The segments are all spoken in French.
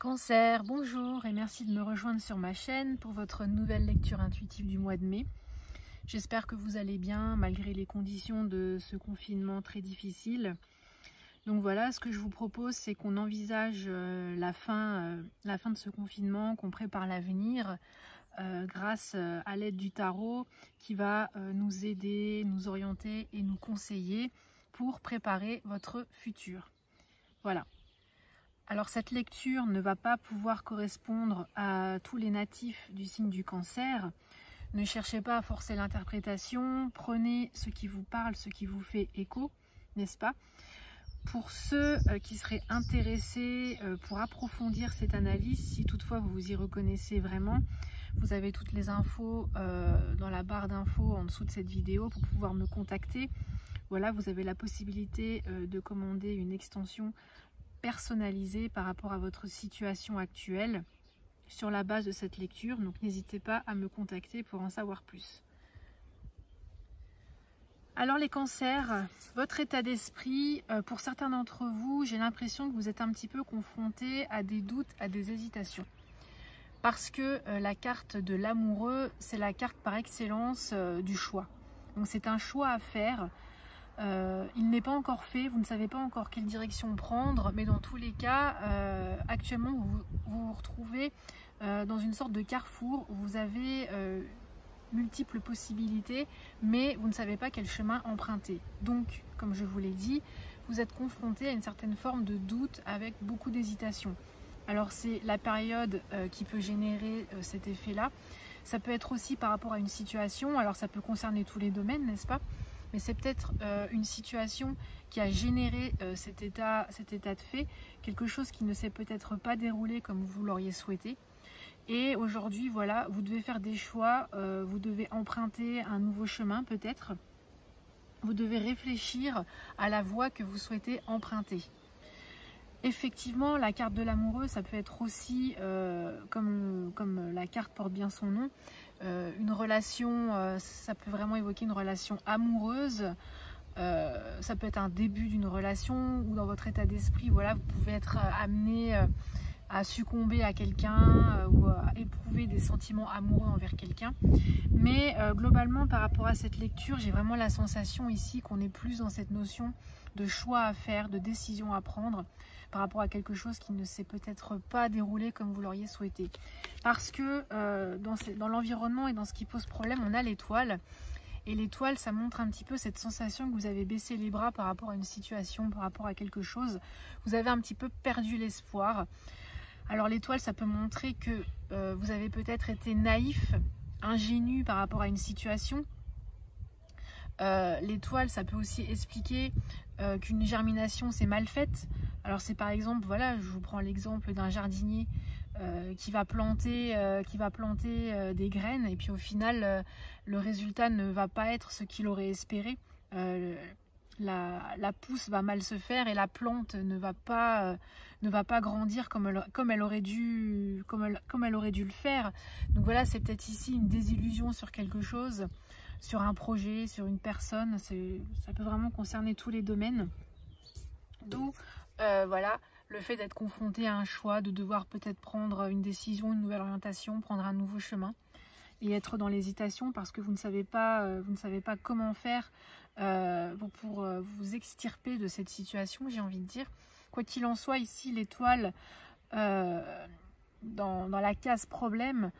Cancer, bonjour et merci de me rejoindre sur ma chaîne pour votre nouvelle lecture intuitive du mois de mai. J'espère que vous allez bien malgré les conditions de ce confinement très difficile. Donc voilà, ce que je vous propose, c'est qu'on envisage la fin de ce confinement, qu'on prépare l'avenir grâce à l'aide du tarot qui va nous aider, nous orienter et nous conseiller pour préparer votre futur. Voilà. Alors cette lecture ne va pas pouvoir correspondre à tous les natifs du signe du Cancer. Ne cherchez pas à forcer l'interprétation, prenez ce qui vous parle, ce qui vous fait écho, n'est-ce pas? Pour ceux qui seraient intéressés pour approfondir cette analyse, si toutefois vous vous y reconnaissez vraiment, vous avez toutes les infos dans la barre d'infos en dessous de cette vidéo pour pouvoir me contacter. Voilà, vous avez la possibilité de commander une extension personnalisée par rapport à votre situation actuelle sur la base de cette lecture, donc n'hésitez pas à me contacter pour en savoir plus. Alors les cancers, votre état d'esprit, pour certains d'entre vous, j'ai l'impression que vous êtes un petit peu confrontés à des doutes, à des hésitations. Parce que la carte de l'amoureux, c'est la carte par excellence du choix. Donc c'est un choix à faire. Il n'est pas encore fait, vous ne savez pas encore quelle direction prendre, mais dans tous les cas, actuellement vous vous retrouvez dans une sorte de carrefour où vous avez multiples possibilités, mais vous ne savez pas quel chemin emprunter. Donc, comme je vous l'ai dit, vous êtes confronté à une certaine forme de doute avec beaucoup d'hésitation. Alors c'est la période qui peut générer cet effet-là. Ça peut être aussi par rapport à une situation, alors ça peut concerner tous les domaines, n'est-ce pas? Mais c'est peut-être une situation qui a généré cet état de fait, quelque chose qui ne s'est peut-être pas déroulé comme vous l'auriez souhaité. Et aujourd'hui, voilà, vous devez faire des choix, vous devez emprunter un nouveau chemin peut-être. Vous devez réfléchir à la voie que vous souhaitez emprunter. Effectivement, la carte de l'amoureux, ça peut être aussi, comme la carte porte bien son nom, une relation, ça peut vraiment évoquer une relation amoureuse, ça peut être un début d'une relation ou dans votre état d'esprit, voilà, vous pouvez être amené à succomber à quelqu'un ou à éprouver des sentiments amoureux envers quelqu'un. Mais globalement, par rapport à cette lecture, j'ai vraiment la sensation ici qu'on est plus dans cette notion de choix à faire, de décision à prendre par rapport à quelque chose qui ne s'est peut-être pas déroulé comme vous l'auriez souhaité. Parce que dans l'environnement et dans ce qui pose problème, on a l'étoile. Et l'étoile, ça montre un petit peu cette sensation que vous avez baissé les bras par rapport à une situation, par rapport à quelque chose. Vous avez un petit peu perdu l'espoir. Alors l'étoile, ça peut montrer que vous avez peut-être été naïf, ingénu par rapport à une situation. L'étoile, ça peut aussi expliquer qu'une germination s'est mal faite. Alors c'est par exemple, voilà, je vous prends l'exemple d'un jardinier qui va planter des graines et puis au final le résultat ne va pas être ce qu'il aurait espéré. La pousse va mal se faire et la plante ne va pas grandir comme elle aurait dû le faire. Donc voilà, c'est peut-être ici une désillusion sur quelque chose, sur un projet, sur une personne. Ça peut vraiment concerner tous les domaines. D'où voilà, le fait d'être confronté à un choix, de devoir peut-être prendre une décision, une nouvelle orientation, prendre un nouveau chemin et être dans l'hésitation parce que vous ne savez pas comment faire pour vous extirper de cette situation, j'ai envie de dire. Quoi qu'il en soit, ici l'étoile dans la case problème,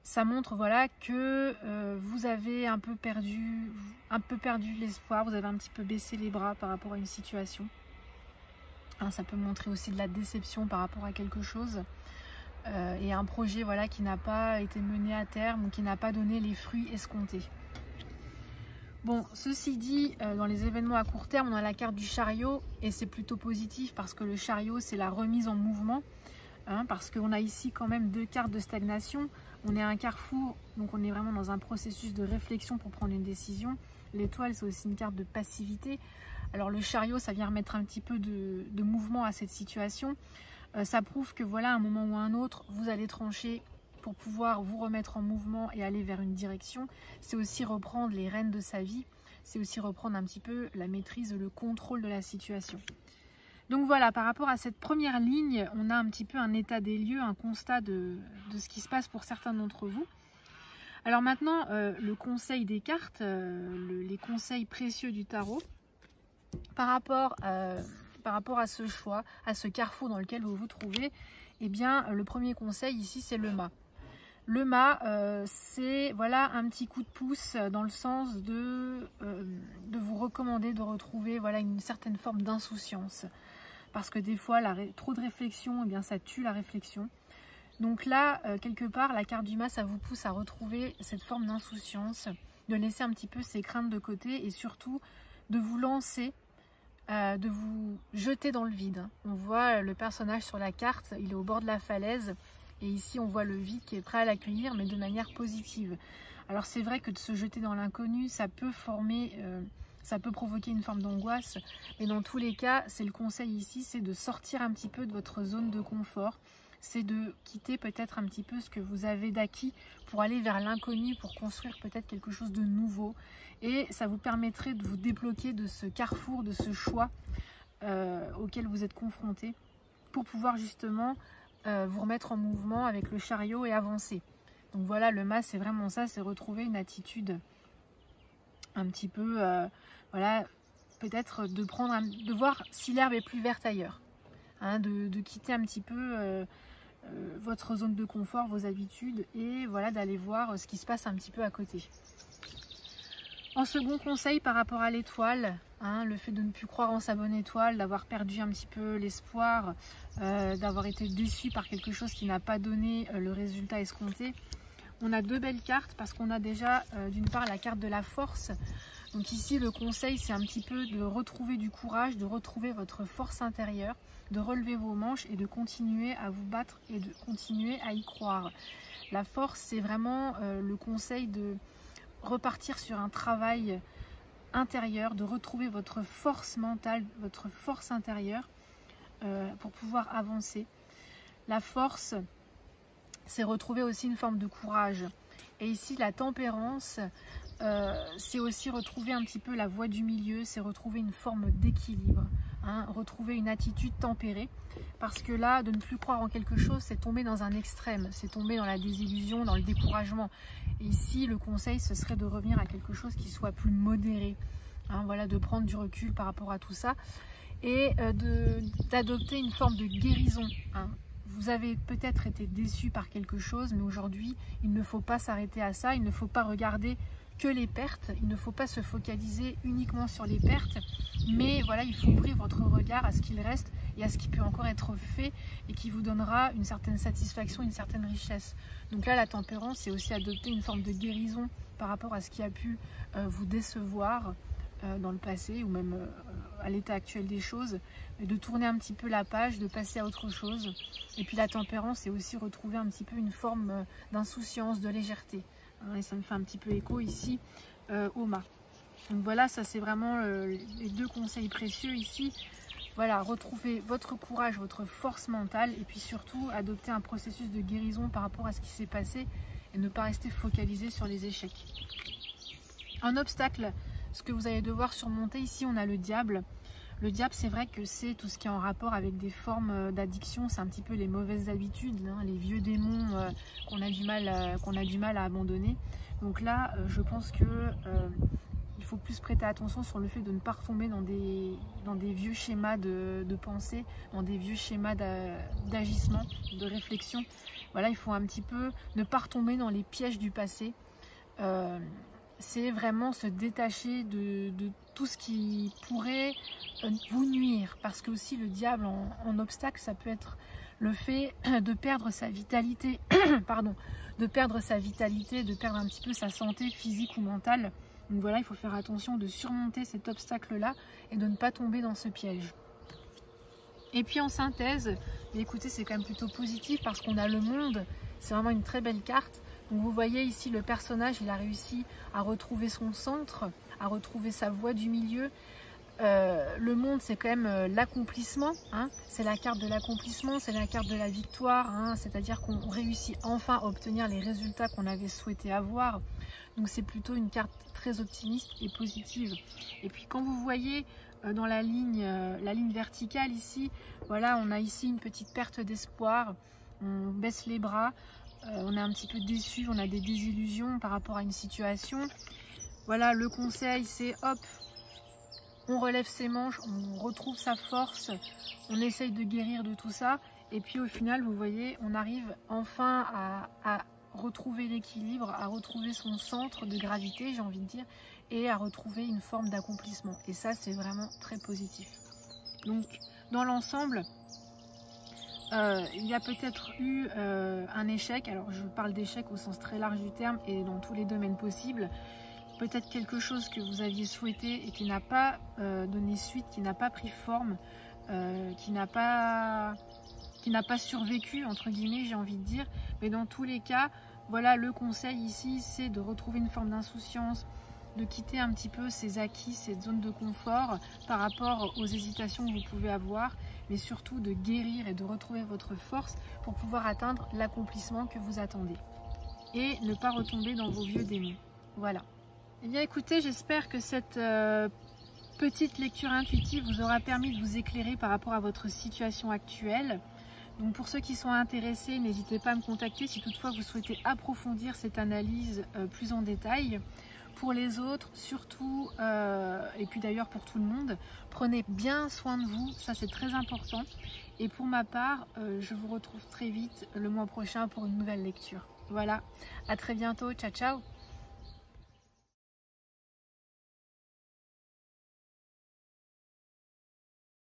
ça montre, voilà, que vous avez un peu perdu l'espoir, vous avez un petit peu baissé les bras par rapport à une situation. Hein, ça peut montrer aussi de la déception par rapport à quelque chose et un projet, voilà, qui n'a pas été mené à terme ou qui n'a pas donné les fruits escomptés. Bon, ceci dit, dans les événements à court terme, on a la carte du chariot et c'est plutôt positif parce que le chariot, c'est la remise en mouvement. Hein, parce qu'on a ici quand même deux cartes de stagnation. On est à un carrefour, donc on est vraiment dans un processus de réflexion pour prendre une décision. L'étoile, c'est aussi une carte de passivité. Alors le chariot, ça vient remettre un petit peu de mouvement à cette situation. Ça prouve que voilà, à un moment ou à un autre, vous allez trancher pour pouvoir vous remettre en mouvement et aller vers une direction. C'est aussi reprendre les rênes de sa vie. C'est aussi reprendre un petit peu la maîtrise, le contrôle de la situation. Donc voilà, par rapport à cette première ligne, on a un petit peu un état des lieux, un constat de ce qui se passe pour certains d'entre vous. Alors maintenant, le conseil des cartes, les conseils précieux du tarot, par rapport à ce choix, à ce carrefour dans lequel vous vous trouvez, eh bien, le premier conseil ici, c'est le mât. Le mât, c'est voilà, un petit coup de pouce dans le sens de vous recommander de retrouver voilà, une certaine forme d'insouciance. Parce que des fois, trop de réflexion, eh bien, ça tue la réflexion. Donc là, quelque part, la carte du mât, ça vous pousse à retrouver cette forme d'insouciance, de laisser un petit peu ces craintes de côté et surtout de vous lancer, de vous jeter dans le vide. On voit le personnage sur la carte, il est au bord de la falaise et ici on voit le vide qui est prêt à l'accueillir mais de manière positive. Alors c'est vrai que de se jeter dans l'inconnu, ça peut provoquer une forme d'angoisse, mais dans tous les cas, c'est le conseil ici, c'est de sortir un petit peu de votre zone de confort, c'est de quitter peut-être un petit peu ce que vous avez d'acquis pour aller vers l'inconnu, pour construire peut-être quelque chose de nouveau. Et ça vous permettrait de vous débloquer de ce carrefour, de ce choix auquel vous êtes confronté, pour pouvoir justement vous remettre en mouvement avec le chariot et avancer. Donc voilà, le mât, c'est vraiment ça, c'est retrouver une attitude un petit peu, voilà, peut-être de voir si l'herbe est plus verte ailleurs, hein, de quitter un petit peu votre zone de confort, vos habitudes, et voilà, d'aller voir ce qui se passe un petit peu à côté. En second conseil par rapport à l'étoile, hein, le fait de ne plus croire en sa bonne étoile, d'avoir perdu un petit peu l'espoir, d'avoir été déçu par quelque chose qui n'a pas donné le résultat escompté. On a deux belles cartes parce qu'on a déjà d'une part la carte de la force. Donc ici le conseil, c'est un petit peu de retrouver du courage, de retrouver votre force intérieure, de relever vos manches et de continuer à vous battre et de continuer à y croire. La force, c'est vraiment le conseil de repartir sur un travail intérieur, de retrouver votre force mentale, votre force intérieure pour pouvoir avancer. La force, c'est retrouver aussi une forme de courage. Et ici, la tempérance, c'est aussi retrouver un petit peu la voie du milieu, c'est retrouver une forme d'équilibre, hein, retrouver une attitude tempérée. Parce que là, de ne plus croire en quelque chose, c'est tomber dans un extrême, c'est tomber dans la désillusion, dans le découragement. Et ici, le conseil, ce serait de revenir à quelque chose qui soit plus modéré, hein, voilà, de prendre du recul par rapport à tout ça et d'adopter une forme de guérison, hein. Vous avez peut-être été déçu par quelque chose, mais aujourd'hui, il ne faut pas s'arrêter à ça, il ne faut pas regarder que les pertes, il ne faut pas se focaliser uniquement sur les pertes, mais voilà, il faut ouvrir votre regard à ce qu'il reste et à ce qui peut encore être fait et qui vous donnera une certaine satisfaction, une certaine richesse. Donc là, la tempérance, c'est aussi adopter une forme de guérison par rapport à ce qui a pu vous décevoir dans le passé ou même à l'état actuel des choses, de tourner un petit peu la page, de passer à autre chose. Et puis la tempérance, c'est aussi retrouver un petit peu une forme d'insouciance, de légèreté. Et ça me fait un petit peu écho ici au mât. Donc voilà, ça c'est vraiment les deux conseils précieux ici. Voilà, retrouver votre courage, votre force mentale et puis surtout adopter un processus de guérison par rapport à ce qui s'est passé et ne pas rester focalisé sur les échecs. Un obstacle, ce que vous allez devoir surmonter, ici on a le diable. Le diable, c'est vrai que c'est tout ce qui est en rapport avec des formes d'addiction, c'est un petit peu les mauvaises habitudes, hein, les vieux démons qu'on a du mal à abandonner. Donc là, je pense que il faut plus prêter attention sur le fait de ne pas retomber dans des vieux schémas de pensée, dans des vieux schémas d'agissement, de réflexion. Voilà, il faut un petit peu ne pas retomber dans les pièges du passé. C'est vraiment se détacher de tout ce qui pourrait vous nuire. Parce que aussi le diable en obstacle, ça peut être le fait de perdre sa vitalité, pardon, de perdre un petit peu sa santé physique ou mentale. Donc voilà, il faut faire attention de surmonter cet obstacle-là et de ne pas tomber dans ce piège. Et puis en synthèse, écoutez, c'est quand même plutôt positif parce qu'on a le monde, c'est vraiment une très belle carte. Donc vous voyez ici le personnage, il a réussi à retrouver son centre, à retrouver sa voie du milieu. Le monde, c'est quand même l'accomplissement, hein. C'est la carte de l'accomplissement, c'est la carte de la victoire, hein. C'est-à-dire qu'on réussit enfin à obtenir les résultats qu'on avait souhaité avoir. Donc c'est plutôt une carte très optimiste et positive. Et puis quand vous voyez dans la ligne verticale ici. Voilà, on a ici une petite perte d'espoir, on baisse les bras, on est un petit peu déçu, on a des désillusions par rapport à une situation. Voilà, le conseil c'est hop, on relève ses manches, on retrouve sa force, on essaye de guérir de tout ça. Et puis au final, vous voyez, on arrive enfin à retrouver l'équilibre, à retrouver son centre de gravité, j'ai envie de dire, et à retrouver une forme d'accomplissement. Et ça, c'est vraiment très positif. Donc, dans l'ensemble, il y a peut-être eu un échec. Alors, je parle d'échec au sens très large du terme et dans tous les domaines possibles. Peut-être quelque chose que vous aviez souhaité et qui n'a pas donné suite, qui n'a pas pris forme, qui n'a pas survécu, entre guillemets, j'ai envie de dire. Mais dans tous les cas, voilà, le conseil ici, c'est de retrouver une forme d'insouciance, de quitter un petit peu ces acquis, cette zone de confort par rapport aux hésitations que vous pouvez avoir, mais surtout de guérir et de retrouver votre force pour pouvoir atteindre l'accomplissement que vous attendez. Et ne pas retomber dans vos vieux démons. Voilà. Eh bien écoutez, j'espère que cette petite lecture intuitive vous aura permis de vous éclairer par rapport à votre situation actuelle. Donc pour ceux qui sont intéressés, n'hésitez pas à me contacter si toutefois vous souhaitez approfondir cette analyse plus en détail. Pour les autres, surtout, et puis d'ailleurs pour tout le monde, prenez bien soin de vous, ça c'est très important. Et pour ma part, je vous retrouve très vite le mois prochain pour une nouvelle lecture. Voilà, à très bientôt, ciao ciao.